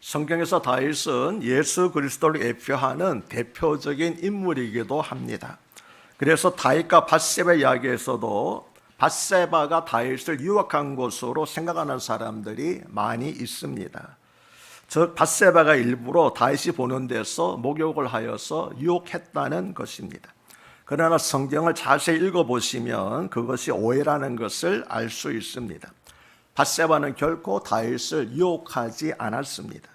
성경에서 다윗은 예수 그리스도를 예표하는 대표적인 인물이기도 합니다. 그래서 다윗과 밧세바 이야기에서도 밧세바가 다윗을 유혹한 것으로 생각하는 사람들이 많이 있습니다. 즉 밧세바가 일부러 다윗이 보는 데서 목욕을 하여서 유혹했다는 것입니다. 그러나 성경을 자세히 읽어보시면 그것이 오해라는 것을 알 수 있습니다. 밧세바는 결코 다윗을 유혹하지 않았습니다.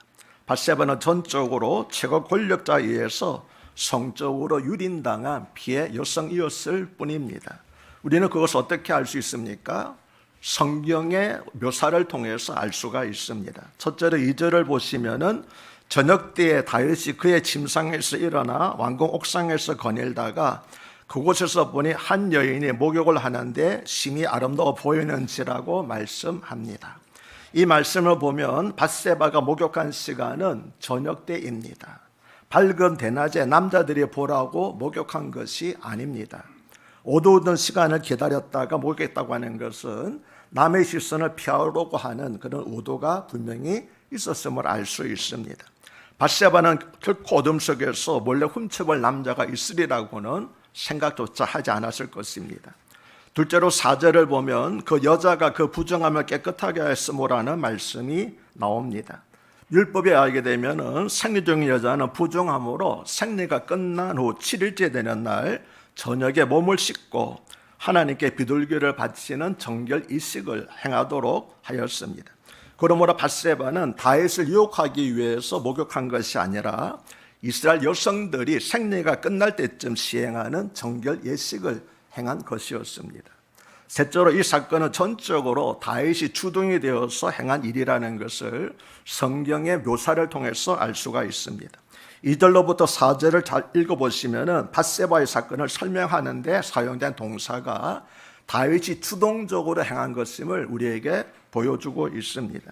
밧세바는 전적으로 최고 권력자에 의해서 성적으로 유린당한 피해 여성이었을 뿐입니다. 우리는 그것을 어떻게 알 수 있습니까? 성경의 묘사를 통해서 알 수가 있습니다. 첫째로 2절을 보시면은 저녁 때에 다윗이 그의 침상에서 일어나 왕궁 옥상에서 거닐다가 그곳에서 보니 한 여인이 목욕을 하는데 심히 아름다워 보이는지라고 말씀합니다. 이 말씀을 보면 밧세바가 목욕한 시간은 저녁 때입니다. 밝은 대낮에 남자들이 보라고 목욕한 것이 아닙니다. 어두운 시간을 기다렸다가 목욕했다고 하는 것은 남의 시선을 피하려고 하는 그런 의도가 분명히 있었음을 알 수 있습니다. 밧세바는 결코 어둠 속에서 몰래 훔쳐볼 남자가 있으리라고는 생각조차 하지 않았을 것입니다. 둘째로 4절을 보면 그 여자가 그 부정함을 깨끗하게 했으므라는 말씀이 나옵니다. 율법에 알게 되면 생리 중인 여자는 부정함으로 생리가 끝난 후 7일째 되는 날 저녁에 몸을 씻고 하나님께 비둘기를 바치는 정결 이식을 행하도록 하였습니다. 그러므로 밧세바는 다윗을 유혹하기 위해서 목욕한 것이 아니라 이스라엘 여성들이 생리가 끝날 때쯤 시행하는 정결 예식을 행한 것이었습니다. 셋째로 이 사건은 전적으로 다윗이 주동이 되어서 행한 일이라는 것을 성경의 묘사를 통해서 알 수가 있습니다. 2절로부터 4절을 잘 읽어보시면 밧세바의 사건을 설명하는 데 사용된 동사가 다윗이 주동적으로 행한 것임을 우리에게 보여주고 있습니다.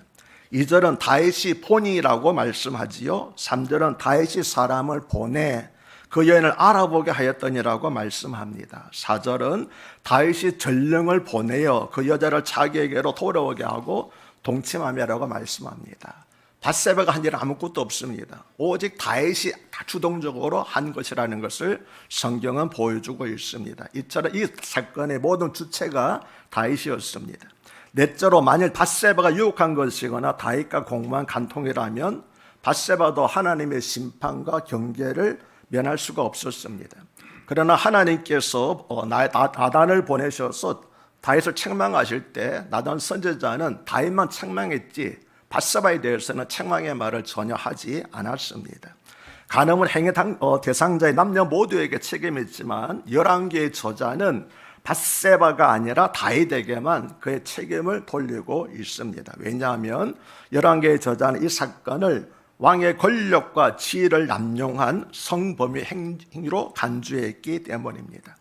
2절은 다윗이 본이라고 말씀하지요. 3절은 다윗이 사람을 보내 그 여인을 알아보게 하였더니라고 말씀합니다. 4절은 다윗이 전령을 보내어 그 여자를 자기에게로 돌아오게 하고 동침하며라고 말씀합니다. 밧세바가 한 일은 아무것도 없습니다. 오직 다윗이 주동적으로 한 것이라는 것을 성경은 보여주고 있습니다. 이처럼 이 사건의 모든 주체가 다윗이었습니다. 넷째로 만일 밧세바가 유혹한 것이거나 다윗과 공모한 간통이라면 밧세바도 하나님의 심판과 경계를 면할 수가 없었습니다. 그러나 하나님께서 나단을 보내셔서 다윗을 책망하실 때 나단 선지자는 다윗만 책망했지 밧세바에 대해서는 책망의 말을 전혀 하지 않았습니다. 간음은 행위 대상자의 남녀 모두에게 책임이 있지만 11개의 저자는 밧세바가 아니라 다윗에게만 그의 책임을 돌리고 있습니다. 왜냐하면 11개의 저자는 이 사건을 왕의 권력과 지위를 남용한 성범죄 행위로 간주했기 때문입니다.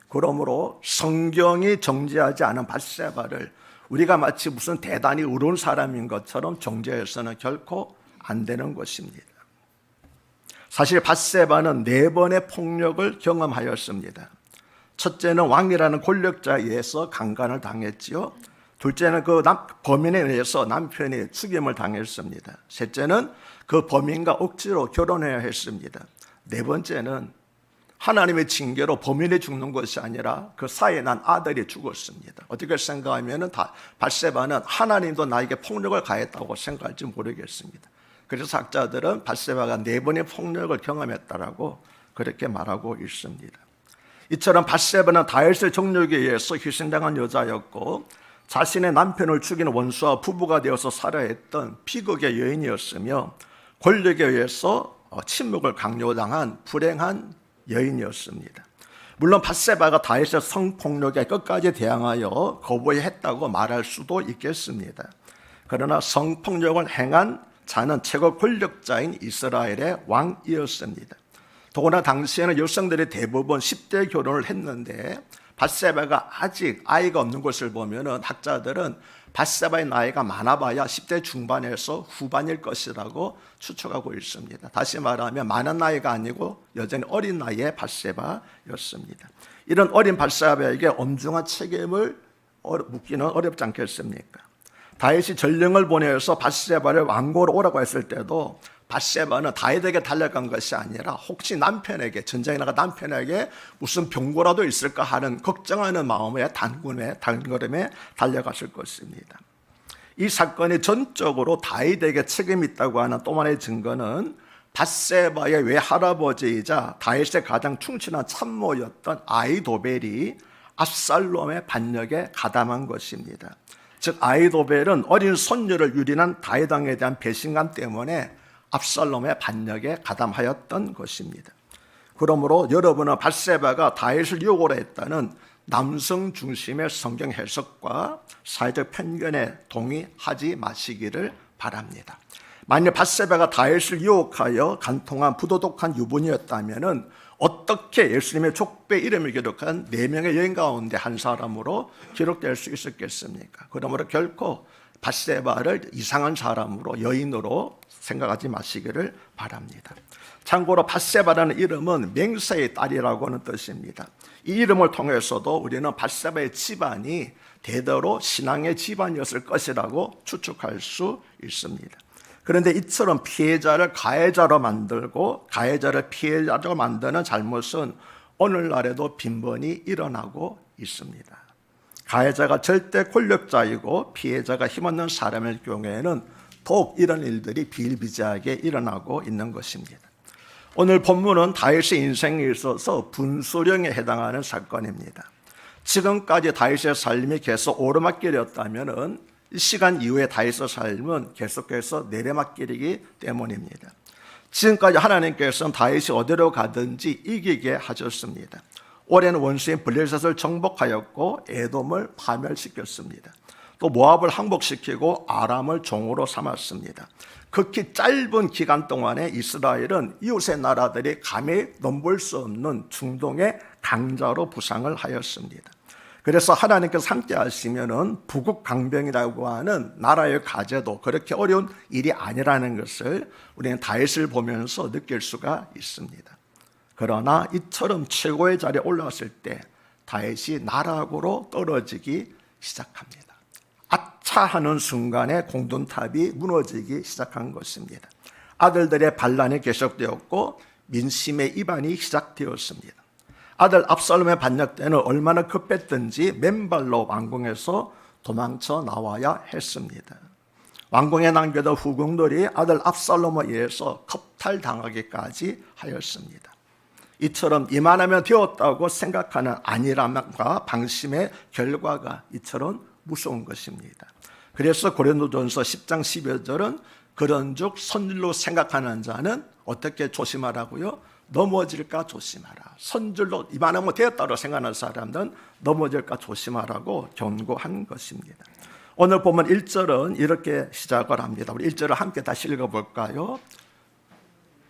그러므로 성경이 정죄하지 않은 밧세바를 우리가 마치 무슨 대단히 의로운 사람인 것처럼 정죄해서는 결코 안 되는 것입니다. 사실 밧세바는 4번의 폭력을 경험하였습니다. 첫째는 왕이라는 권력자에 의해서 강간을 당했지요. 둘째는 그 범인에 의해서 남편이 죽임을 당했습니다. 셋째는 그 범인과 억지로 결혼해야 했습니다. 네 번째는 하나님의 징계로 범인이 죽는 것이 아니라 그 사이에 난 아들이 죽었습니다. 어떻게 생각하면 밧세바는 하나님도 나에게 폭력을 가했다고 생각할지 모르겠습니다. 그래서 학자들은 밧세바가 4번의 폭력을 경험했다라고 그렇게 말하고 있습니다. 이처럼 밧세바는 다윗의 정욕에 의해서 희생당한 여자였고 자신의 남편을 죽이는 원수와 부부가 되어서 살아야 했던 비극의 여인이었으며 권력에 의해서 침묵을 강요당한 불행한 여인이었습니다. 물론 밧세바가 다윗의 성폭력에 끝까지 대항하여 거부했다고 말할 수도 있겠습니다. 그러나 성폭력을 행한 자는 최고 권력자인 이스라엘의 왕이었습니다. 더구나 당시에는 여성들이 대부분 10대 결혼을 했는데 밧세바가 아직 아이가 없는 것을 보면 학자들은 밧세바의 나이가 많아봐야 10대 중반에서 후반일 것이라고 추측하고 있습니다. 다시 말하면 많은 나이가 아니고 여전히 어린 나이의 밧세바였습니다. 이런 어린 밧세바에게 엄중한 책임을 묻기는 어렵지 않겠습니까? 다윗이 전령을 보내서 밧세바를 왕고로 오라고 했을 때도 밧세바는 다윗에게 달려간 것이 아니라 혹시 남편에게, 전쟁에 나가 남편에게 무슨 병고라도 있을까 하는 걱정하는 마음에 단걸음에 달려갔을 것입니다. 이 사건이 전적으로 다윗에게 책임이 있다고 하는 또 하나의 증거는 밧세바의 외할아버지이자 다윗의 가장 충실한 참모였던 아히도벨이 압살롬의 반역에 가담한 것입니다. 즉 아히도벨은 어린 손녀를 유린한 다윗 왕에 대한 배신감 때문에 압살롬의 반역에 가담하였던 것입니다. 그러므로 여러분은 밧세바가 다윗을 유혹을 했다는 남성 중심의 성경 해석과 사회적 편견에 동의하지 마시기를 바랍니다. 만약 밧세바가 다윗을 유혹하여 간통한 부도덕한 유부녀였다면 어떻게 예수님의 족보에 이름을 기록한 4명의 여인 가운데 한 사람으로 기록될 수 있었겠습니까? 그러므로 결코 밧세바를 이상한 사람으로, 여인으로 생각하지 마시기를 바랍니다. 참고로 밧세바라는 이름은 맹세의 딸이라고 하는 뜻입니다. 이 이름을 통해서도 우리는 밧세바의 집안이 대대로 신앙의 집안이었을 것이라고 추측할 수 있습니다. 그런데 이처럼 피해자를 가해자로 만들고 가해자를 피해자로 만드는 잘못은 오늘날에도 빈번히 일어나고 있습니다. 가해자가 절대 권력자이고 피해자가 힘없는 사람일 경우에는 더욱 이런 일들이 비일비재하게 일어나고 있는 것입니다. 오늘 본문은 다윗의 인생에 있어서 분수령에 해당하는 사건입니다. 지금까지 다윗의 삶이 계속 오르막길이었다면 이 시간 이후에 다윗의 삶은 계속해서 내리막길이기 때문입니다. 지금까지 하나님께서는 다윗이 어디로 가든지 이기게 하셨습니다. 올해는 원수인 블레셋을 정복하였고 에돔을 파멸시켰습니다. 또 모압을 항복시키고 아람을 종으로 삼았습니다. 극히 짧은 기간 동안에 이스라엘은 이웃의 나라들이 감히 넘볼 수 없는 중동의 강자로 부상을 하였습니다. 그래서 하나님께서 함께 하시면은 부국강병이라고 하는 나라의 과제도 그렇게 어려운 일이 아니라는 것을 우리는 다윗을 보면서 느낄 수가 있습니다. 그러나 이처럼 최고의 자리에 올라왔을 때 다윗이 나락으로 떨어지기 시작합니다. 아차 하는 순간에 공든탑이 무너지기 시작한 것입니다. 아들들의 반란이 계속되었고 민심의 이반이 시작되었습니다. 아들 압살롬의 반역 때는 얼마나 급했든지 맨발로 왕궁에서 도망쳐 나와야 했습니다. 왕궁에 남겨둔 후궁들이 아들 압살롬에 의해서 겁탈당하기까지 하였습니다. 이처럼 이만하면 되었다고 생각하는 안일함과 방심의 결과가 이처럼 무서운 것입니다. 그래서 고린도전서 10장 12절은 그런즉 선질로 생각하는 자는 어떻게 조심하라고요? 넘어질까 조심하라. 선질로 이만하면 되었다고 생각하는 사람은 넘어질까 조심하라고 경고한 것입니다. 오늘 보면 1절은 이렇게 시작을 합니다. 우리 1절을 함께 다시 읽어볼까요?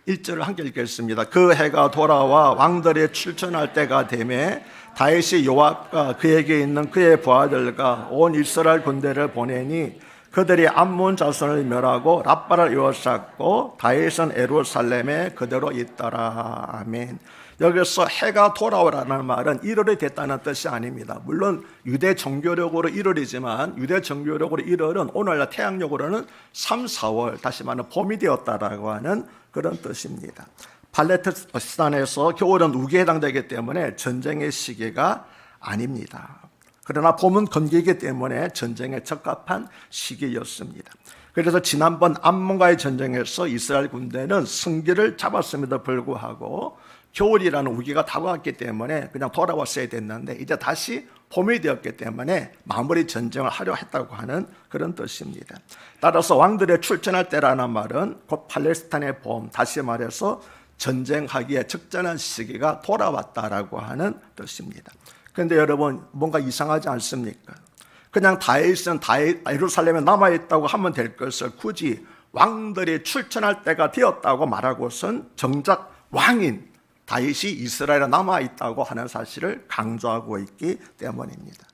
1절을 함께 읽겠습니다. 그 해가 돌아와 왕들이 출전할 때가 되매 다윗이 요압과 그에게 있는 그의 부하들과 온 이스라엘 군대를 보내니 그들이 암몬 자손을 멸하고 랍바를 에워쌌고 다윗은 예루살렘에 그대로 있더라. 아멘. 여기서 해가 돌아오라는 말은 1월이 됐다는 뜻이 아닙니다. 물론 유대 정교력으로 1월이지만 유대 정교력으로 1월은 오늘날 태양력으로는 3, 4월 다시 말하면 봄이 되었다라고 하는 그런 뜻입니다. 팔레스타인에서 겨울은 우기에 해당되기 때문에 전쟁의 시기가 아닙니다. 그러나 봄은 건기이기 때문에 전쟁에 적합한 시기였습니다. 그래서 지난번 암몬과의 전쟁에서 이스라엘 군대는 승기를 잡았음에도 불구하고 겨울이라는 우기가 다가왔기 때문에 그냥 돌아왔어야 됐는데 이제 다시 봄이 되었기 때문에 마무리 전쟁을 하려 했다고 하는 그런 뜻입니다. 따라서 왕들의 출전할 때라는 말은 곧 팔레스타인의 봄, 다시 말해서 전쟁하기에 적절한 시기가 돌아왔다라고 하는 뜻입니다. 그런데 여러분 뭔가 이상하지 않습니까? 그냥 다윗은 예루살렘에 남아있다고 하면 될 것을 굳이 왕들이 출전할 때가 되었다고 말하고선 정작 왕인 다윗이 이스라엘에 남아있다고 하는 사실을 강조하고 있기 때문입니다.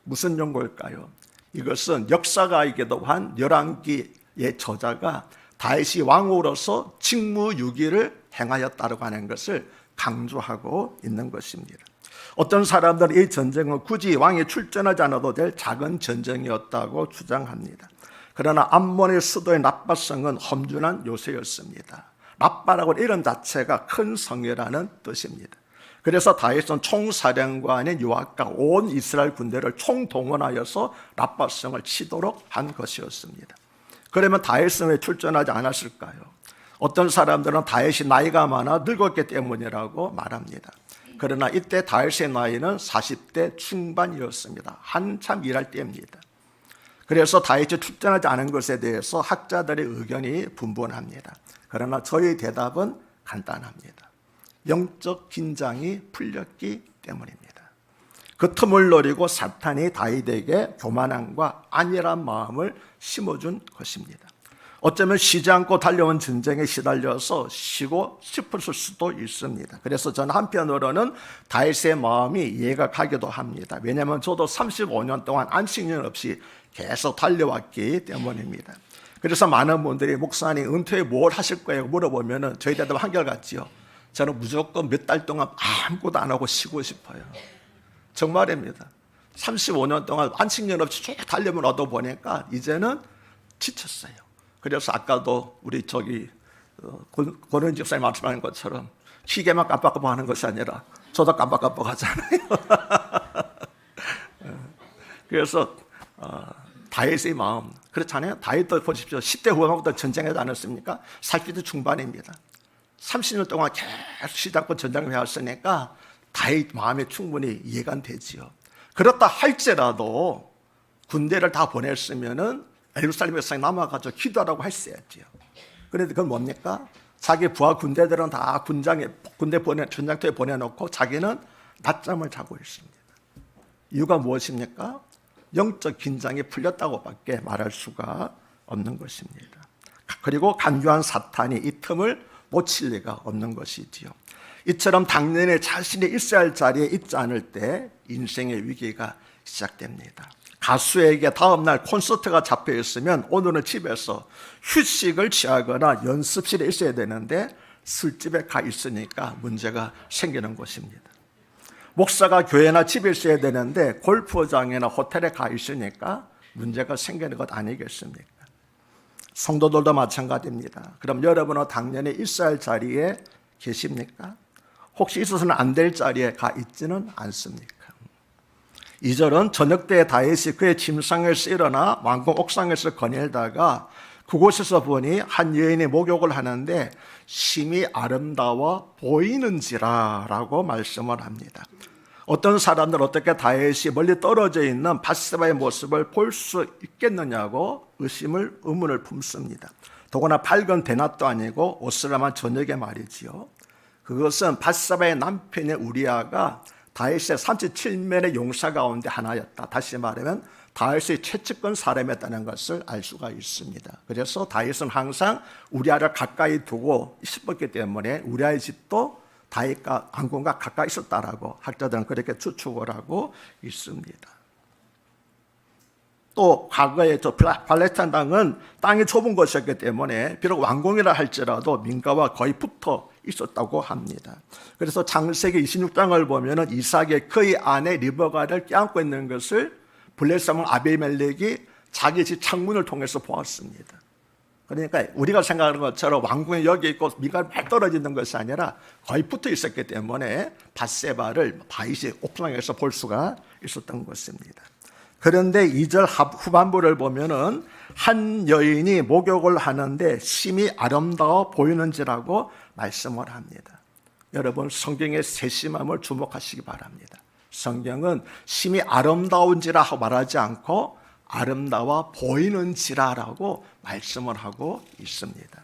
무슨 연고일까요? 이것은 역사가이기도 한 열왕기의 저자가 다윗이 왕으로서 직무유기를 행하였다고 하는 것을 강조하고 있는 것입니다. 어떤 사람들은 이 전쟁은 굳이 왕이 출전하지 않아도 될 작은 전쟁이었다고 주장합니다. 그러나 암몬의 수도의 랍바성은 험준한 요새였습니다. 랍바라고 이름 자체가 큰 성이라는 뜻입니다. 그래서 다윗은 총사령관인 요압과 온 이스라엘 군대를 총동원하여서 랍바성을 치도록 한 것이었습니다. 그러면 다윗은 왜 출전하지 않았을까요? 어떤 사람들은 다윗이 나이가 많아 늙었기 때문이라고 말합니다. 그러나 이때 다윗의 나이는 40대 중반이었습니다. 한참 일할 때입니다. 그래서 다윗이 출전하지 않은 것에 대해서 학자들의 의견이 분분합니다. 그러나 저희 대답은 간단합니다. 영적 긴장이 풀렸기 때문입니다. 그 틈을 노리고 사탄이 다윗에게 교만함과 안일한 마음을 심어준 것입니다. 어쩌면 쉬지 않고 달려온 전쟁에 시달려서 쉬고 싶었을 수도 있습니다. 그래서 저는 한편으로는 다윗의 마음이 이해가 가기도 합니다. 왜냐하면 저도 35년 동안 안식년 없이 계속 달려왔기 때문입니다. 그래서 많은 분들이 목사님 은퇴에 뭘 하실 거예요? 물어보면 저희 대답 한결같지요. 저는 무조건 몇 달 동안 아무것도 안 하고 쉬고 싶어요. 정말입니다. 35년 동안 안식년 없이 쭉 달려오다 보니까 이제는 지쳤어요. 그래서 아까도 우리 권은 집사님 말씀하는 것처럼 시계만 깜빡깜빡하는 것이 아니라 저도 깜빡깜빡하잖아요. 그래서 다윗의 마음 그렇잖아요. 다윗도 보십시오. 10대 후반부터 전쟁하지 않았습니까? 40대 중반입니다. 30년 동안 계속 쉬지 않고 전쟁을 해왔으니까 다윗 마음에 충분히 이해가 되지요. 그렇다 할지라도 군대를 다 보냈으면은 예루살렘에서 남아가지고 기도하라고 했어야지요. 그런데 그건 뭡니까? 자기 부하 군대들은 다 전장터에 보내놓고 자기는 낮잠을 자고 있습니다. 이유가 무엇입니까? 영적 긴장이 풀렸다고밖에 말할 수가 없는 것입니다. 그리고 간교한 사탄이 이 틈을 놓칠 리가 없는 것이지요. 이처럼 당연히 자신이 있어야 할 자리에 있지 않을 때 인생의 위기가 시작됩니다. 가수에게 다음날 콘서트가 잡혀 있으면 오늘은 집에서 휴식을 취하거나 연습실에 있어야 되는데 술집에 가 있으니까 문제가 생기는 것입니다. 목사가 교회나 집에 있어야 되는데 골프장이나 호텔에 가 있으니까 문제가 생기는 것 아니겠습니까? 성도들도 마찬가지입니다. 그럼 여러분은 당연히 있어야 할 자리에 계십니까? 혹시 있어서는 안 될 자리에 가 있지는 않습니까? 2절은 저녁 때 다윗이 그의 침상에서 일어나 왕궁 옥상에서 거닐다가 그곳에서 보니 한 여인이 목욕을 하는데 심히 아름다워 보이는지라 라고 말씀을 합니다. 어떤 사람들은 어떻게 다윗이 멀리 떨어져 있는 밧세바의 모습을 볼 수 있겠느냐고 의문을 품습니다. 더구나 밝은 대낮도 아니고 오스라만 저녁에 말이지요. 그것은 밧세바의 남편의 우리아가 다윗의 37명의 용사 가운데 하나였다. 다시 말하면 다윗의 최측근 사람이었다는 것을 알 수가 있습니다. 그래서 다윗은 항상 우리아를 가까이 두고 싶었기 때문에 우리아의 집도 다윗과 왕궁과 가까이 있었다라고 학자들은 그렇게 추측을 하고 있습니다. 또 과거에 팔레스타인 땅은 땅이 좁은 것이었기 때문에 비록 왕궁이라 할지라도 민가와 거의 붙어 있었다고 합니다. 그래서 창세기 26장을 보면 이삭의 그의 아내 리브가를 껴안고 있는 것을 블레셋 왕 아비멜렉이 자기 집 창문을 통해서 보았습니다. 그러니까 우리가 생각하는 것처럼 왕궁이 여기 있고 민가가 막 떨어지는 것이 아니라 거의 붙어 있었기 때문에 밧세바를 다윗이 옥상에서 볼 수가 있었던 것입니다. 그런데 2절 후반부를 보면은 한 여인이 목욕을 하는데 심히 아름다워 보이는지라고 말씀을 합니다. 여러분 성경의 세심함을 주목하시기 바랍니다. 성경은 심히 아름다운지라 하고 말하지 않고 아름다워 보이는지라라고 말씀을 하고 있습니다.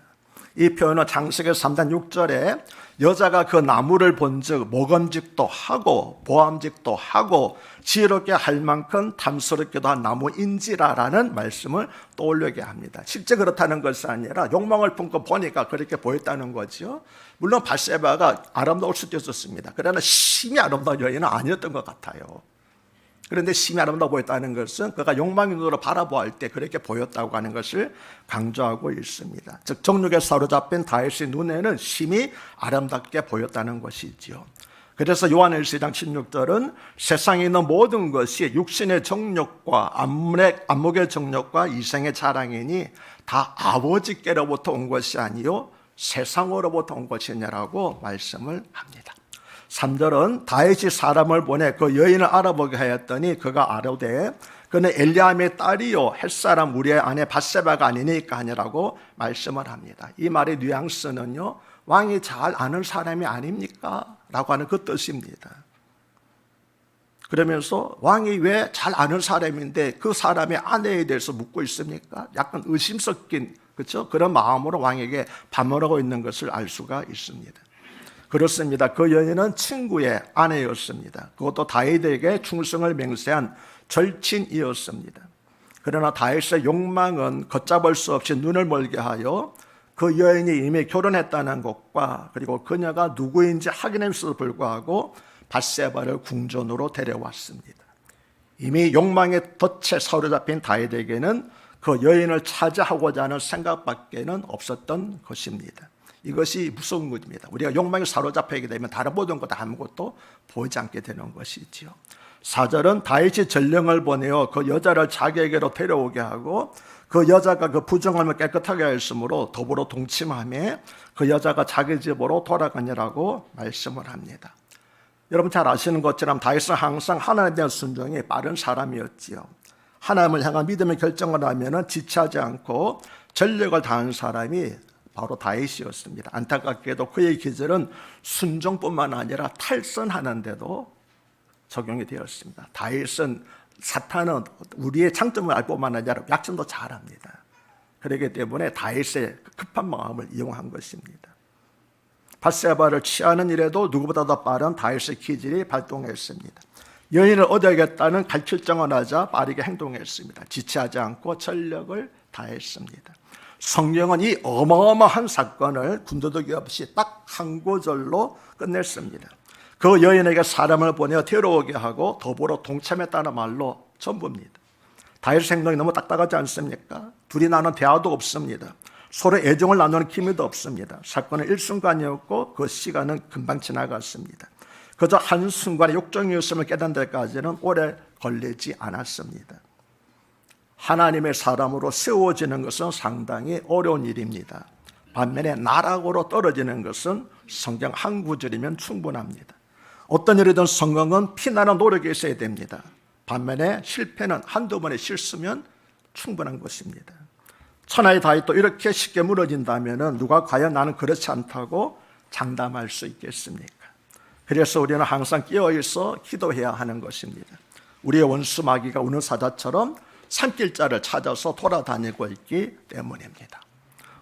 이 표현은 창세기 3장 6절에 여자가 그 나무를 본즉 모금직도 하고 보암직도 하고 지혜롭게 할 만큼 탐스럽기도 한 나무인지라라는 말씀을 떠올리게 합니다. 실제 그렇다는 것이 아니라 욕망을 품고 보니까 그렇게 보였다는 거죠. 물론 밧세바가 아름다울 수도 있었습니다. 그러나 심히 아름다운 여인은 아니었던 것 같아요. 그런데 심히 아름다워 보였다는 것은 그가 욕망의 눈으로 바라보았을 때 그렇게 보였다고 하는 것을 강조하고 있습니다. 즉 정욕에 사로잡힌 다윗의 눈에는 심히 아름답게 보였다는 것이지요. 그래서 요한일서 2장 16절은 세상에 있는 모든 것이 육신의 정욕과 안목의 정욕과 이생의 자랑이니 다 아버지께로부터 온 것이 아니요 세상으로부터 온 것이냐라고 말씀을 합니다. 3절은 다윗이 사람을 보내 그 여인을 알아보게 하였더니 그가 아뢰되 그는 엘리암의 딸이요 햇사람 우리의 아내 밧세바가 아니니까 하니라고 말씀을 합니다. 이 말의 뉘앙스는요, 왕이 잘 아는 사람이 아닙니까? 라고 하는 그 뜻입니다. 그러면서 왕이 왜 잘 아는 사람인데 그 사람의 아내에 대해서 묻고 있습니까? 약간 의심 섞인, 그렇죠? 그런 마음으로 왕에게 반문하고 있는 것을 알 수가 있습니다. 그렇습니다. 그 여인은 친구의 아내였습니다. 그것도 다윗에게 충성을 맹세한 절친이었습니다. 그러나 다윗의 욕망은 걷잡을 수 없이 눈을 멀게 하여 그 여인이 이미 결혼했다는 것과 그리고 그녀가 누구인지 확인했음에도 불구하고 밧세바를 궁전으로 데려왔습니다. 이미 욕망의 덫에 사로잡힌 다윗에게는 그 여인을 차지하고자 하는 생각밖에는 없었던 것입니다. 이것이 무서운 것입니다. 우리가 욕망에 사로잡히게 되면 다른 모든 것 아무것도 보이지 않게 되는 것이지요. 4절은 다윗이 전령을 보내어 그 여자를 자기에게로 데려오게 하고 그 여자가 그 부정함을 깨끗하게 하였으므로 더불어 동침하며 그 여자가 자기 집으로 돌아가니라고 말씀을 합니다. 여러분 잘 아시는 것처럼 다윗은 항상 하나님에 대한 순종이 빠른 사람이었지요. 하나님을 향한 믿음의 결정을 하면 지체하지 않고 전력을 다하는 사람이 바로 다윗이었습니다. 안타깝게도 그의 기질은 순종뿐만 아니라 탈선하는데도 적용이 되었습니다. 다윗은 사탄은 우리의 장점을 알 뿐만 아니라 약점도 잘 압니다. 그렇기 때문에 다윗의 급한 마음을 이용한 것입니다. 밧세바를 취하는 일에도 누구보다 더 빠른 다윗의 기질이 발동했습니다. 여인을 얻어야겠다는 갈결정을 하자 빠르게 행동했습니다. 지체하지 않고 전력을 다했습니다. 성경은 이 어마어마한 사건을 군더더기 없이 딱 한 구절로 끝냈습니다. 그 여인에게 사람을 보내어 데려오게 하고 더불어 동참했다는 말로 전부입니다. 다윗의 행동이 너무 딱딱하지 않습니까? 둘이 나눈 대화도 없습니다. 서로 애정을 나누는 기미도 없습니다. 사건은 일순간이었고 그 시간은 금방 지나갔습니다. 그저 한순간의 욕정이었음을 깨닫는 데까지는 오래 걸리지 않았습니다. 하나님의 사람으로 세워지는 것은 상당히 어려운 일입니다. 반면에 나락으로 떨어지는 것은 성경 한 구절이면 충분합니다. 어떤 일이든 성공은 피나는 노력이 있어야 됩니다. 반면에 실패는 한두 번의 실수면 충분한 것입니다. 천하의 다윗도 이렇게 쉽게 무너진다면 누가 과연 나는 그렇지 않다고 장담할 수 있겠습니까? 그래서 우리는 항상 깨어있어 기도해야 하는 것입니다. 우리의 원수 마귀가 우는 사자처럼 산길자를 찾아서 돌아다니고 있기 때문입니다.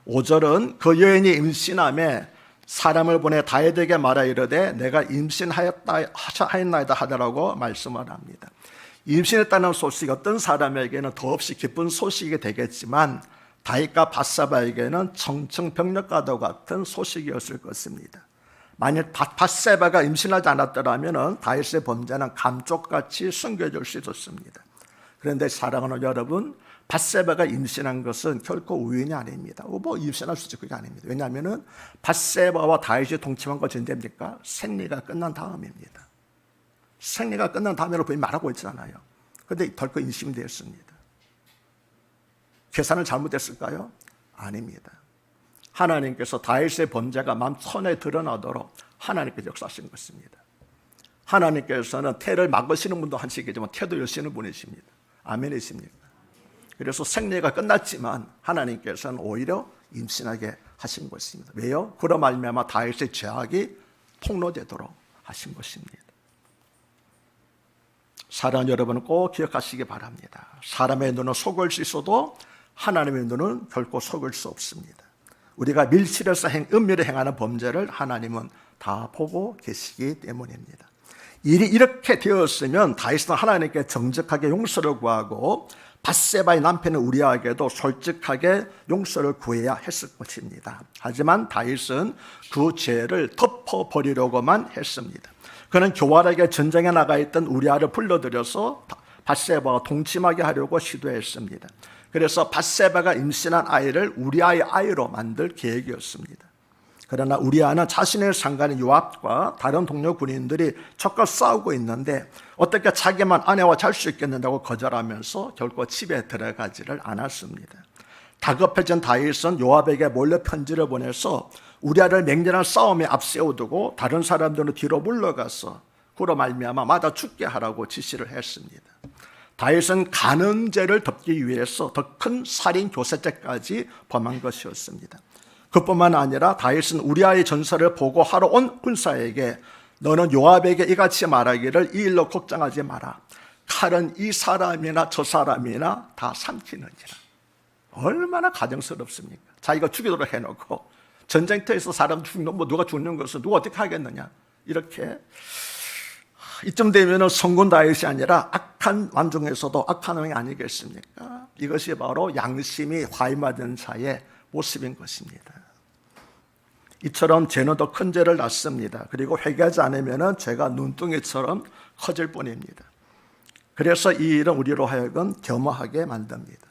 5절은 그 여인이 임신함에 사람을 보내 다윗에게 말하 이르되 내가 임신하였나이다 하더라고 말씀을 합니다. 임신했다는 소식이 어떤 사람에게는 더없이 기쁜 소식이 되겠지만 다윗과 밧세바에게는 청청병력과도 같은 소식이었을 것입니다. 만약 밧세바가 임신하지 않았더라면 다윗의 범죄는 감쪽같이 숨겨질 수 있었습니다. 그런데 사랑하는 여러분, 밧세바가 임신한 것은 결코 우연이 아닙니다. 뭐 임신할 수 있지 그게 아닙니다. 왜냐하면 밧세바와 다윗이 동침한 것이 언제입니까? 생리가 끝난 다음입니다. 생리가 끝난 다음이라고 분명히 말하고 있잖아요. 그런데 덜컥 임신이 되었습니다. 계산을 잘못했을까요? 아닙니다. 하나님께서 다윗의 범죄가 만천에 드러나도록 하나님께서 역사하신 것입니다. 하나님께서는 태를 막으시는 분도 하시겠지만 태도 여시는 분이십니다. 아멘이십니까? 그래서 생리가 끝났지만 하나님께서는 오히려 임신하게 하신 것입니다. 왜요? 그로 말미암아 다윗의 죄악이 폭로되도록 하신 것입니다. 사랑하는 여러분 꼭 기억하시기 바랍니다. 사람의 눈은 속을 수 있어도 하나님의 눈은 결코 속을 수 없습니다. 우리가 밀실에서 은밀히 행하는 범죄를 하나님은 다 보고 계시기 때문입니다. 일이 이렇게 되었으면 다윗은 하나님께 정직하게 용서를 구하고 밧세바의 남편은 우리아에게도 솔직하게 용서를 구해야 했을 것입니다. 하지만 다윗은 그 죄를 덮어버리려고만 했습니다. 그는 교활하게 전쟁에 나가 있던 우리아를 불러들여서 밧세바와 동침하게 하려고 시도했습니다. 그래서 밧세바가 임신한 아이를 우리아의 아이로 만들 계획이었습니다. 그러나 우리아는 자신의 상관인 요압과 다른 동료 군인들이 적과 싸우고 있는데 어떻게 자기만 아내와 잘 수 있겠는다고 거절하면서 결코 집에 들어가지를 않았습니다. 다급해진 다윗은 요압에게 몰래 편지를 보내서 우리아를 맹렬한 싸움에 앞세워두고 다른 사람들은 뒤로 물러가서 그로 말미암아 맞아 죽게 하라고 지시를 했습니다. 다윗은 간음죄를 덮기 위해서 더 큰 살인 교세죄까지 범한 것이었습니다. 그뿐만 아니라 다윗은 우리아의 전설을 보고하러 온 군사에게 너는 요압에게 이같이 말하기를 이 일로 걱정하지 마라. 칼은 이 사람이나 저 사람이나 다 삼키느니라. 얼마나 가정스럽습니까? 자기가 죽이도록 해놓고 전쟁터에서 사람 죽는 뭐 누가 죽는 것을 누가 어떻게 하겠느냐. 이렇게 이쯤 되면 성군 다윗이 아니라 악한 왕 중에서도 악한 왕이 아니겠습니까? 이것이 바로 양심이 화임하던 자의 모습인 것입니다. 이처럼 죄는 더 큰 죄를 낳습니다. 그리고 회개하지 않으면 죄가 눈덩이처럼 커질 뿐입니다. 그래서 이 일은 우리로 하여금 겸허하게 만듭니다.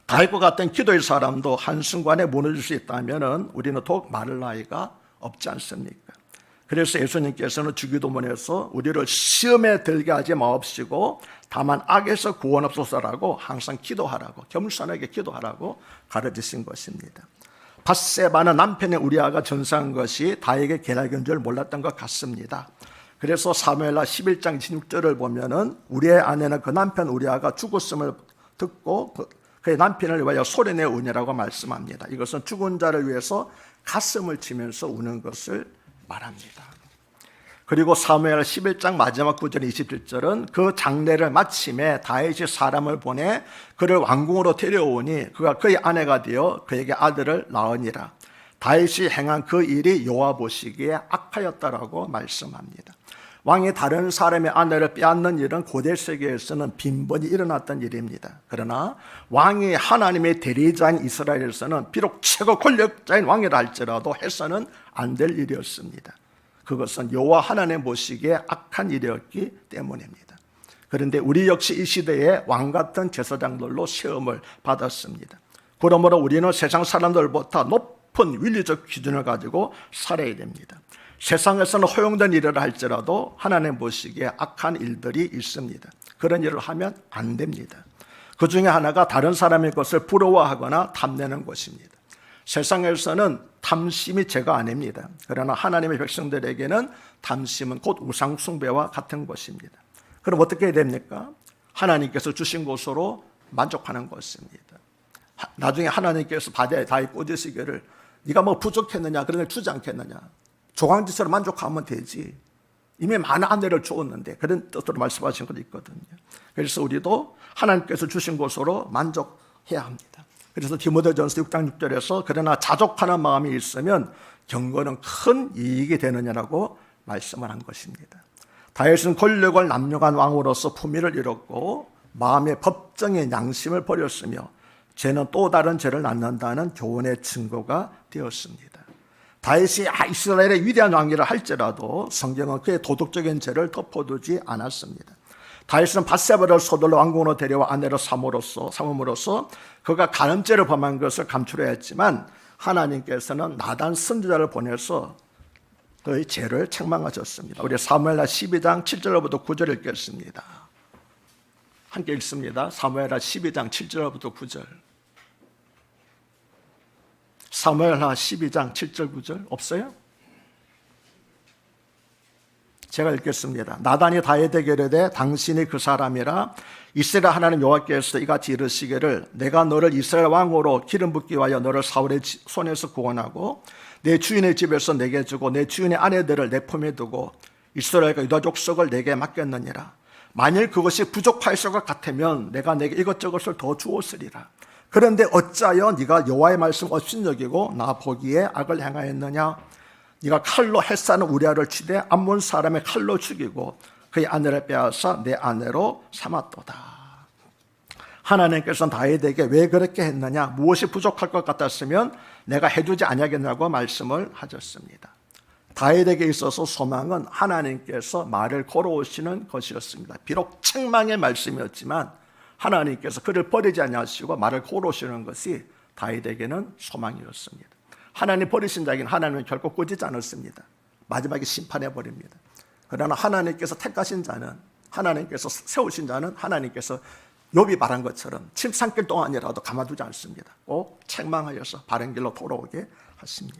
다윗과 같은 기도의 사람도 한순간에 무너질 수 있다면 우리는 더욱 말할 나위가 없지 않습니까? 그래서 예수님께서는 주기도문에서 우리를 시험에 들게 하지 마옵시고 다만 악에서 구원하옵소서라고 항상 기도하라고, 겸손하게 기도하라고 가르치신 것입니다. 밧세바는 남편의 우리아가 전사한 것이 다윗에게 계략인 줄 몰랐던 것 같습니다. 그래서 사무엘하 11장 26절을 보면은 우리의 아내는 그 남편 우리아가 죽었음을 듣고 그의 남편을 위하여 소리내어 우니라고 말씀합니다. 이것은 죽은 자를 위해서 가슴을 치면서 우는 것을 말합니다. 그리고 사무엘 11장 마지막 9절 27절은 그 장례를 마침에 다윗이 사람을 보내 그를 왕궁으로 데려오니 그가 그의 아내가 되어 그에게 아들을 낳으니라. 다윗이 행한 그 일이 여호와 보시기에 악하였다라고 말씀합니다. 왕이 다른 사람의 아내를 빼앗는 일은 고대 세계에서는 빈번히 일어났던 일입니다. 그러나 왕이 하나님의 대리자인 이스라엘에서는 비록 최고 권력자인 왕이라 할지라도 해서는 안 될 일이었습니다. 그것은 여호와 하나님 보시기에 악한 일이었기 때문입니다. 그런데 우리 역시 이 시대에 왕 같은 제사장들로 시험을 받았습니다. 그러므로 우리는 세상 사람들보다 높은 윤리적 기준을 가지고 살아야 됩니다. 세상에서는 허용된 일을 할지라도 하나님 보시기에 악한 일들이 있습니다. 그런 일을 하면 안 됩니다. 그 중에 하나가 다른 사람의 것을 부러워하거나 탐내는 것입니다. 세상에서는 탐심이 죄가 아닙니다. 그러나 하나님의 백성들에게는 탐심은 곧 우상숭배와 같은 것입니다. 그럼 어떻게 해야 됩니까? 하나님께서 주신 것으로 만족하는 것입니다. 나중에 하나님께서 바다에 다윗 꽂으시기를 네가 뭐 부족했느냐 그런 걸 주지 않겠느냐. 조강지처럼 만족하면 되지. 이미 많은 아내를 주었는데 그런 뜻으로 말씀하신 것도 있거든요. 그래서 우리도 하나님께서 주신 것으로 만족해야 합니다. 그래서 디모데전서 6장 6절에서 그러나 자족하는 마음이 있으면 경건은 큰 이익이 되느냐라고 말씀을 한 것입니다. 다윗은 권력을 남용한 왕으로서 품위를 잃었고 마음의 법정의 양심을 버렸으며 죄는 또 다른 죄를 낳는다는 교훈의 증거가 되었습니다. 다윗이 이스라엘의 위대한 왕이라 할지라도 성경은 그의 도덕적인 죄를 덮어두지 않았습니다. 다윗은 밧세바를 서둘러 왕궁으로 데려와 아내로 삼음으로써 그가 간음죄를 범한 것을 감추려 했지만 하나님께서는 나단 선지자를 보내서 그의 죄를 책망하셨습니다. 우리 사무엘하 12장 7절부터 9절 읽겠습니다. 함께 읽습니다. 사무엘하 12장 7절부터 9절. 사무엘하 12장 7절 9절 없어요? 제가 읽겠습니다. 나단이 다윗에게 이르되 당신이 그 사람이라 이스라엘 하나님 여호와께서 이같이 이르시기를 내가 너를 이스라엘 왕으로 기름 붓기 위하여 너를 사울의 손에서 구원하고 내 주인의 집에서 내게 주고 내 주인의 아내들을 내 품에 두고 이스라엘과 유다 족속을 내게 맡겼느니라. 만일 그것이 부족하였을 것 같으면 내가 내게 이것저것을 더 주었으리라. 그런데 어찌하여 네가 여호와의 말씀 업신여기고 나 보기에 악을 행하였느냐. 네가 칼로 햇사는 우리아를 치되 암몬 사람의 칼로 죽이고 그의 아내를 빼앗아 내 아내로 삼았도다. 하나님께서는 다윗에게 왜 그렇게 했느냐, 무엇이 부족할 것 같았으면 내가 해주지 아니하겠냐고 말씀을 하셨습니다. 다윗에게 있어서 소망은 하나님께서 말을 걸어오시는 것이었습니다. 비록 책망의 말씀이었지만 하나님께서 그를 버리지 아니하시고 말을 걸어오시는 것이 다윗에게는 소망이었습니다. 하나님 버리신 자에게는 하나님은 결코 꾸짖지 않았습니다. 마지막에 심판해 버립니다. 그러나 하나님께서 택하신 자는, 하나님께서 세우신 자는 하나님께서 욥이 말한 것처럼 침상길 동안이라도 가만두지 않습니다. 꼭 책망하여서 바른 길로 돌아오게 하십니다.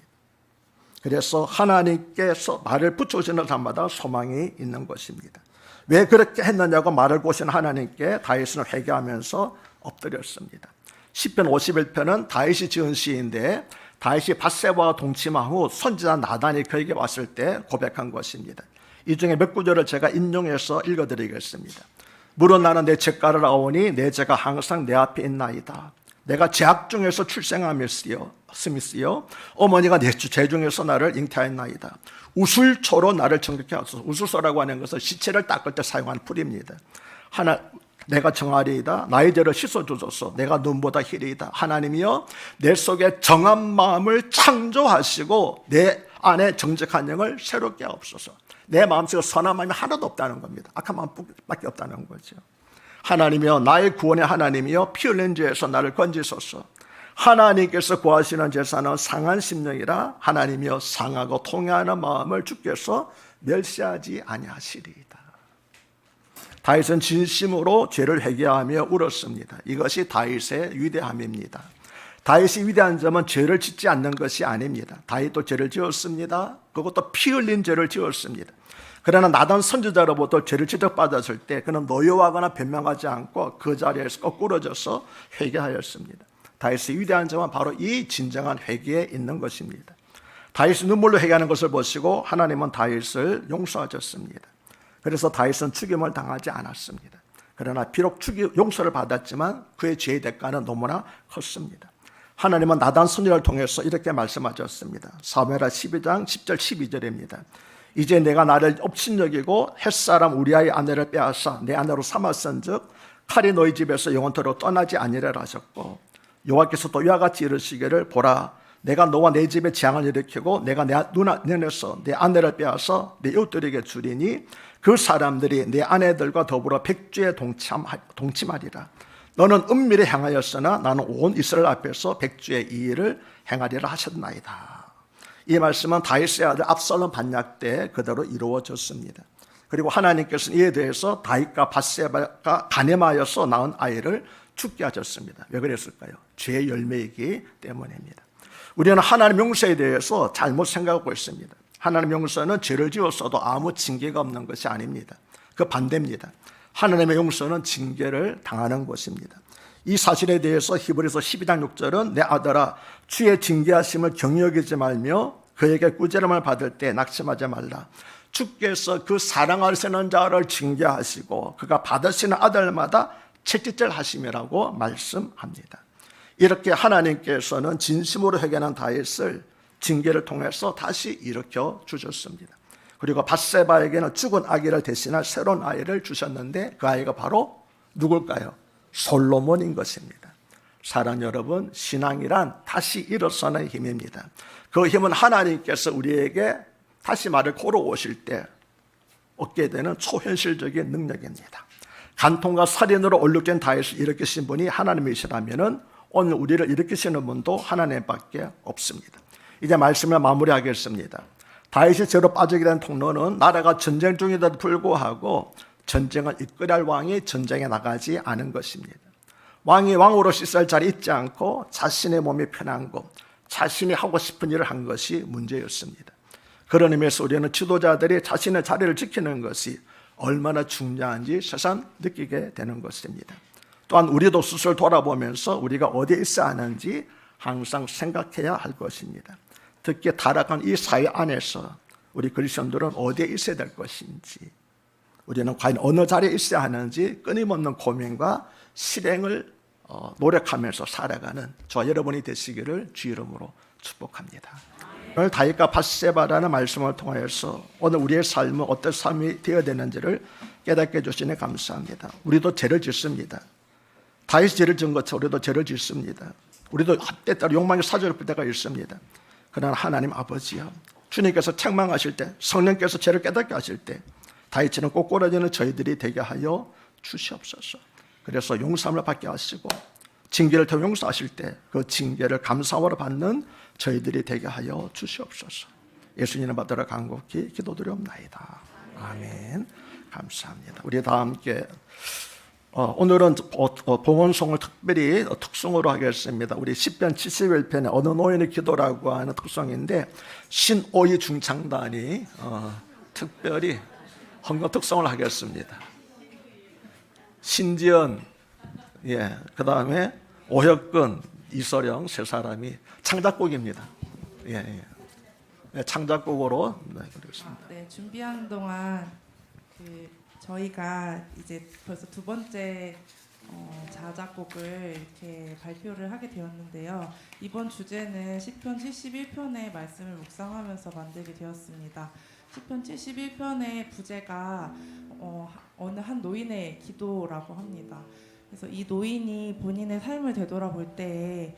그래서 하나님께서 말을 붙여주시는 사람마다 소망이 있는 것입니다. 왜 그렇게 했느냐고 말을 보신 하나님께 다윗은 회개하면서 엎드렸습니다. 시편 51편은 다윗이 지은 시인데 다윗이 밧세바와 동침한 후 선지자 나단이 그에게 왔을 때 고백한 것입니다. 이 중에 몇 구절을 제가 인용해서 읽어드리겠습니다. 물은 나는 내 죄가를 아오니 내 죄가 항상 내 앞에 있나이다. 내가 죄악 중에서 출생함이었으며 어머니가 내 죄 중에서 나를 잉태하였나이다. 우술초로 나를 정결케 하소서. 우술소라고 하는 것은 시체를 닦을 때 사용하는 풀입니다. 내가 정하리이다. 나의 죄를 씻어주소서. 내가 눈보다 희리이다. 하나님이여 내 속에 정한 마음을 창조하시고 내 안에 정직한 영을 새롭게 하옵소서. 내 마음속에 선한 마음이 하나도 없다는 겁니다. 악한 마음밖에 없다는 거죠. 하나님이여 나의 구원의 하나님이여 피 흘린 죄에서 나를 건지소서. 하나님께서 구하시는 제사는 상한 심령이라 하나님이여 상하고 통회하는 마음을 주께서 멸시하지 아니하시리이다. 다윗은 진심으로 죄를 회개하며 울었습니다. 이것이 다윗의 위대함입니다. 다윗이 위대한 점은 죄를 짓지 않는 것이 아닙니다. 다윗도 죄를 지었습니다. 그것도 피 흘린 죄를 지었습니다. 그러나 나단 선지자로부터 죄를 지적받았을 때 그는 노여워하거나 변명하지 않고 그 자리에서 거꾸러져서 회개하였습니다. 다윗의 위대한 점은 바로 이 진정한 회개에 있는 것입니다. 다윗이 눈물로 회개하는 것을 보시고 하나님은 다윗을 용서하셨습니다. 그래서 다윗은 죽임을 당하지 않았습니다. 그러나 비록 용서를 받았지만 그의 죄의 대가는 너무나 컸습니다. 하나님은 나단 선지자를 통해서 이렇게 말씀하셨습니다. 사무엘하 12장 10절 12절입니다. 이제 내가 나를 업신여기고 햇사람 우리아의 아내를 빼앗아 내 아내로 삼았은즉 칼이 너희 집에서 영원토록 떠나지 아니하리라 하셨고 여호와께서 또 이와 같이 이르시기를 보라 내가 너와 내 집에 재앙을 일으키고 내가 내 눈에서 내 아내를 빼앗아 내 이웃들에게 주리니 그 사람들이 내 아내들과 더불어 백주에 동침하리라. 너는 은밀히 행하였으나 나는 온 이스라엘 앞에서 백주의 이 일을 행하리라 하셨나이다. 이 말씀은 다윗의 아들 압살롬 반역 때 그대로 이루어졌습니다. 그리고 하나님께서는 이에 대해서 다윗과 밧세바가 간음하여서 낳은 아이를 죽게 하셨습니다. 왜 그랬을까요? 죄의 열매이기 때문입니다. 우리는 하나님 용서에 대해서 잘못 생각하고 있습니다. 하나님 용서는 죄를 지었어도 아무 징계가 없는 것이 아닙니다. 그 반대입니다. 하나님의 용서는 징계를 당하는 것입니다. 이 사실에 대해서 히브리서 12장 6절은 내 아들아 주의 징계하심을 경여기지 말며 그에게 꾸지람을 받을 때 낙심하지 말라. 주께서 그 사랑하시는 자를 징계하시고 그가 받으시는 아들마다 채찍질 하심이라고 말씀합니다. 이렇게 하나님께서는 진심으로 회개하는 다윗을 징계를 통해서 다시 일으켜 주셨습니다. 그리고 밧세바에게는 죽은 아기를 대신할 새로운 아이를 주셨는데 그 아이가 바로 누굴까요? 솔로몬인 것입니다. 사랑 여러분, 신앙이란 다시 일어서는 힘입니다. 그 힘은 하나님께서 우리에게 다시 말을 걸어오실 때 얻게 되는 초현실적인 능력입니다. 간통과 살인으로 얼룩된 다윗을 일으키신 분이 하나님이시라면 오늘 우리를 일으키시는 분도 하나님밖에 없습니다. 이제 말씀을 마무리하겠습니다. 다윗이 죄로 빠지게 된 통로는 나라가 전쟁 중에도 불구하고 전쟁을 이끌어야 할 왕이 전쟁에 나가지 않은 것입니다. 왕이 왕으로 있을 자리에 있지 않고 자신의 몸이 편한 것, 자신이 하고 싶은 일을 한 것이 문제였습니다. 그런 의미에서 우리는 지도자들이 자신의 자리를 지키는 것이 얼마나 중요한지 새삼 느끼게 되는 것입니다. 또한 우리도 스스로 돌아보면서 우리가 어디에 있어야 하는지 항상 생각해야 할 것입니다. 특히 타락한 이 사회 안에서 우리 그리스도인들은 어디에 있어야 될 것인지, 우리는 과연 어느 자리에 있어야 하는지 끊임없는 고민과 실행을 노력하면서 살아가는 저와 여러분이 되시기를 주 이름으로 축복합니다. 오늘 다윗과 밧세바라는 말씀을 통해서 오늘 우리의 삶은 어떤 삶이 되어야 되는지를 깨닫게 해주시니 감사합니다. 우리도 죄를 짓습니다. 다윗이 죄를 지은 것처럼 우리도 죄를 짓습니다. 우리도 때때로 욕망이 사로잡힐 때가 있습니다. 그러나 하나님 아버지여, 주님께서 책망하실 때, 성령께서 죄를 깨닫게 하실 때 다윗처럼 꼬꾸라지는 저희들이 되게 하여 주시옵소서. 그래서 용서함을 받게 하시고 징계를 통해 용서하실 때 그 징계를 감사함으로 받는 저희들이 되게 하여 주시옵소서. 예수님을 받들어 간곡히 기도드리옵나이다. 아멘. 감사합니다. 우리 다 함께 오늘은 봉헌송을 특별히 특송으로 하겠습니다. 우리 시편 71편의 어느 노인의 기도라고 하는 특송인데 신오이 중창단이 특별히 헌금 특송을 하겠습니다. 신지연, 그 다음에 오혁근, 이소령 세 사람이 창작곡입니다. 창작곡으로 그렇습니다. 네, 준비하는 동안 저희가 이제 벌써 두 번째 자작곡을 이렇게 발표를 하게 되었는데요. 이번 주제는 시편 71편의 말씀을 묵상하면서 만들게 되었습니다. 시편 71편의 부제가 어느 한 노인의 기도라고 합니다. 그래서 이 노인이 본인의 삶을 되돌아볼 때에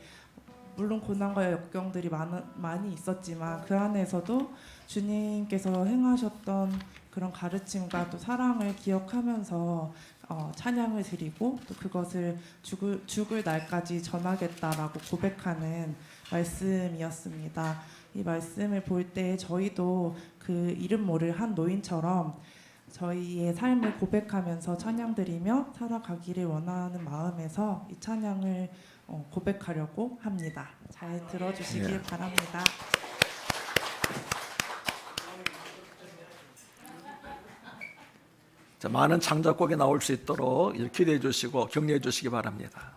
물론 고난과 역경들이 많이 있었지만 그 안에서도 주님께서 행하셨던 그런 가르침과 또 사랑을 기억하면서 찬양을 드리고 또 그것을 죽을 날까지 전하겠다라고 고백하는 말씀이었습니다. 이 말씀을 볼 때 저희도 그 이름 모를 한 노인처럼 저희의 삶을 고백하면서 찬양드리며 살아가기를 원하는 마음에서 이 찬양을 고백하려고 합니다. 잘 들어주시길 바랍니다. 자, 많은 창작곡이 나올 수 있도록 기대해 주시고 격려해 주시기 바랍니다.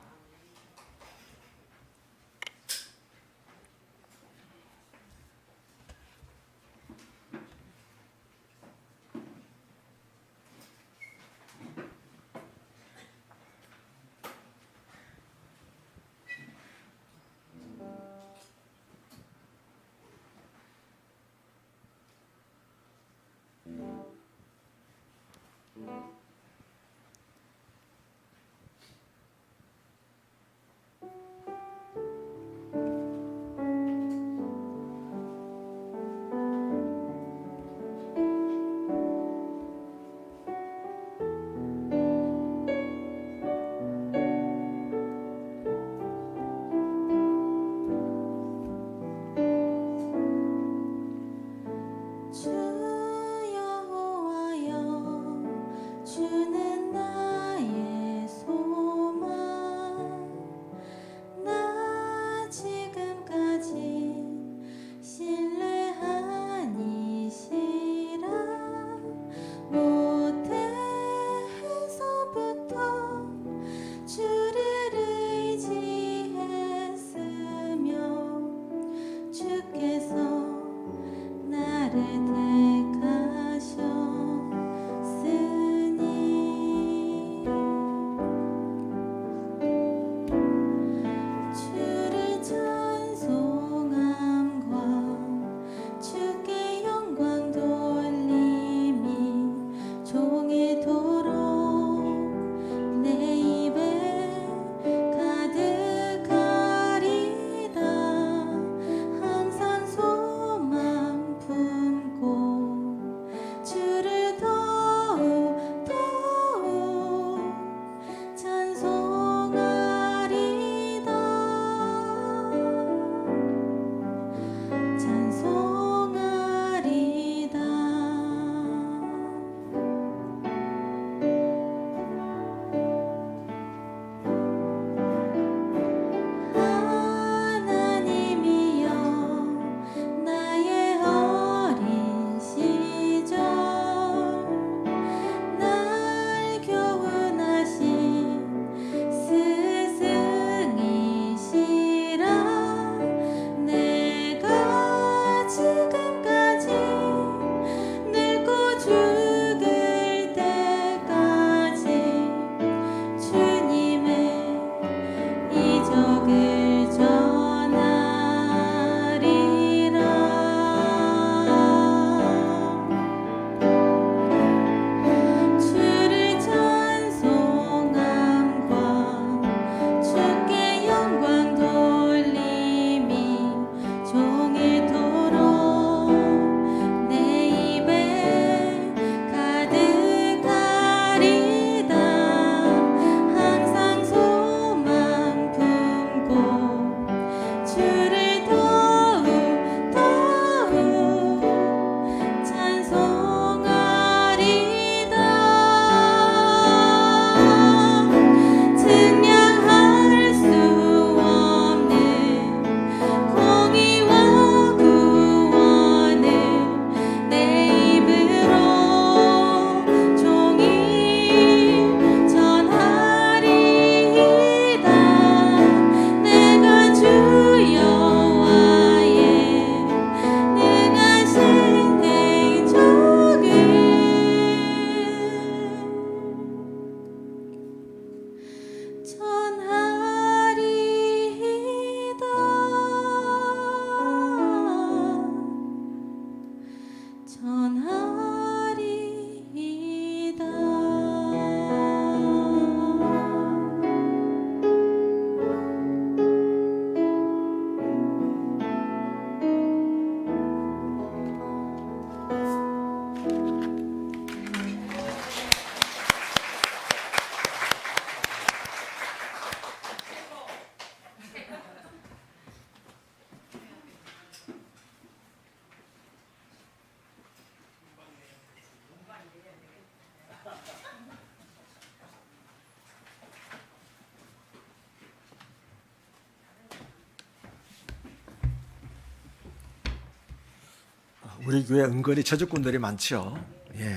우리 교회 은근히 재주꾼들이 많죠. 예.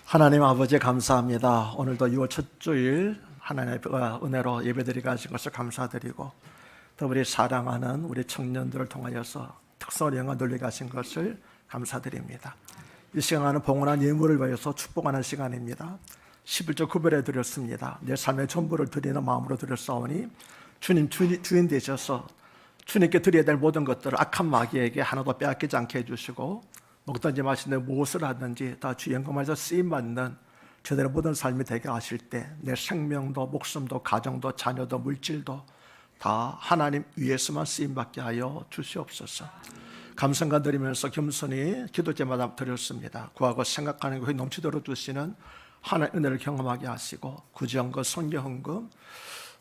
하나님 아버지 감사합니다. 오늘도 6월 첫 주일 하나님의 은혜로 예배드리게 하신 것을 감사드리고 또 우리 사랑하는 우리 청년들을 통하여서 특성을 영광 돌리게 하신 것을 감사드립니다. 이 시간은 봉헌한 예물을 위해서 축복하는 시간입니다. 11조 구별해 드렸습니다. 내 삶의 전부를 드리는 마음으로 드렸사오니 주님 주인 되셔서 주님께 드려야 될 모든 것들을 악한 마귀에게 하나도 빼앗기지 않게 해주시고 먹든지 마시는데 무엇을 하든지 다 주 영광에서 쓰임받는 제대로 모든 삶이 되게 하실 때 내 생명도 목숨도 가정도 자녀도 물질도 다 하나님 위에서만 쓰임받게 하여 주시옵소서. 감사가 드리면서 겸손히 기도 제마다 드렸습니다. 구하고 생각하는 것이 넘치도록 주시는 하나님의 은혜를 경험하게 하시고 구제헌금, 선교헌금,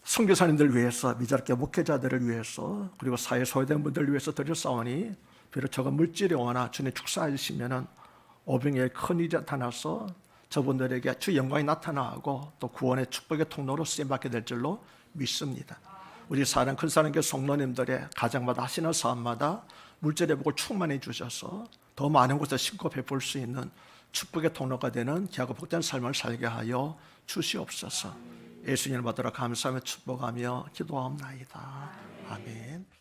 선교사님들 위해서, 미자립교 목회자들을 위해서, 그리고 사회 소외된 분들을 위해서 드렸사오니 비록 저건 물질이 오나 주님 축사해 주시면은 오병이의 큰 일이 나타나서 저분들에게 주 영광이 나타나고 또 구원의 축복의 통로로 쓰임받게 될 줄로 믿습니다. 우리 사랑 큰 사랑교회 성도님들의 가정마다 하시는 사업마다 물질의 복을 충만히 주셔서 더 많은 곳에 심고 베풀 수 있는 축복의 통로가 되는 귀하고 복된 삶을 살게 하여 주시옵소서. 예수님을 받들어 감사하며 축복하며 기도하옵나이다. 아멘.